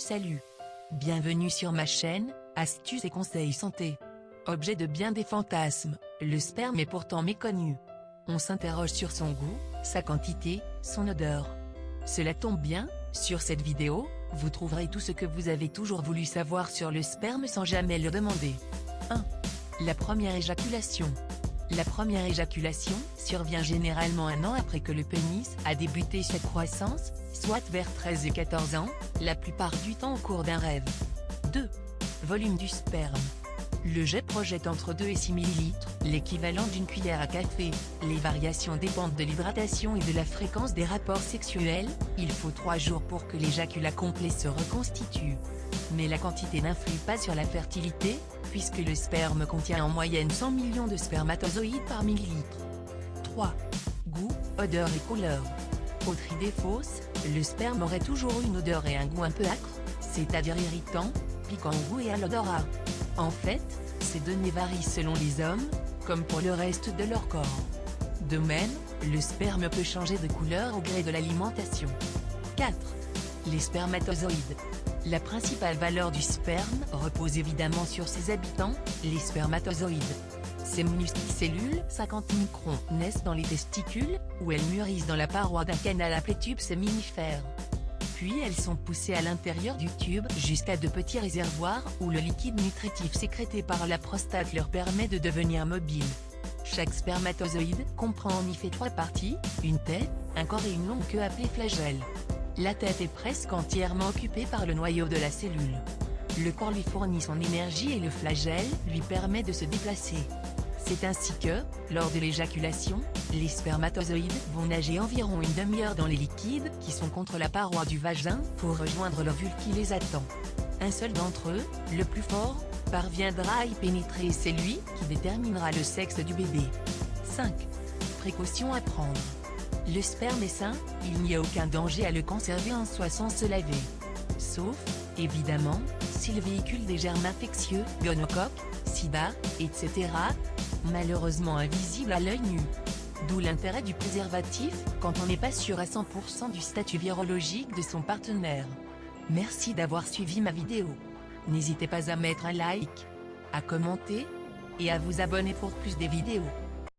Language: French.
Salut. Bienvenue sur ma chaîne, astuces et conseils santé. Objet de bien des fantasmes, le sperme est pourtant méconnu. On s'interroge sur son goût, sa quantité, son odeur. Cela tombe bien, sur cette vidéo, vous trouverez tout ce que vous avez toujours voulu savoir sur le sperme sans jamais le demander. 1. La première éjaculation. La première éjaculation survient généralement un an après que le pénis a débuté sa croissance, soit vers 13 et 14 ans, la plupart du temps au cours d'un rêve. 2. Volume du sperme. Le jet projette entre 2 et 6 ml, l'équivalent d'une cuillère à café. Les variations dépendent de l'hydratation et de la fréquence des rapports sexuels, il faut 3 jours pour que l'éjaculat complet se reconstitue. Mais la quantité n'influe pas sur la fertilité, puisque le sperme contient en moyenne 100 millions de spermatozoïdes par millilitre. 3. Goût, odeur et couleur. Autre idée fausse, le sperme aurait toujours une odeur et un goût un peu âcre, c'est-à-dire irritant, piquant au goût et à l'odorat. En fait, ces données varient selon les hommes, comme pour le reste de leur corps. De même, le sperme peut changer de couleur au gré de l'alimentation. 4. Les spermatozoïdes. La principale valeur du sperme repose évidemment sur ses habitants, les spermatozoïdes. Ces minuscules cellules, 50 microns, naissent dans les testicules, où elles mûrissent dans la paroi d'un canal appelé tube séminifère. Puis elles sont poussées à l'intérieur du tube jusqu'à de petits réservoirs où le liquide nutritif sécrété par la prostate leur permet de devenir mobiles. Chaque spermatozoïde comprend en effet 3 parties, une tête, un corps et une longue queue appelée flagelle. La tête est presque entièrement occupée par le noyau de la cellule. Le corps lui fournit son énergie et le flagelle lui permet de se déplacer. C'est ainsi que, lors de l'éjaculation, les spermatozoïdes vont nager environ une demi-heure dans les liquides qui sont contre la paroi du vagin pour rejoindre l'ovule qui les attend. Un seul d'entre eux, le plus fort, parviendra à y pénétrer et c'est lui qui déterminera le sexe du bébé. 5. Précautions à prendre. Le sperme est sain, il n'y a aucun danger à le conserver en soi sans se laver. Sauf, évidemment, s'il véhicule des germes infectieux, gonocoque, sida, etc., malheureusement invisibles à l'œil nu. D'où l'intérêt du préservatif, quand on n'est pas sûr à 100% du statut virologique de son partenaire. Merci d'avoir suivi ma vidéo. N'hésitez pas à mettre un like, à commenter, et à vous abonner pour plus de vidéos.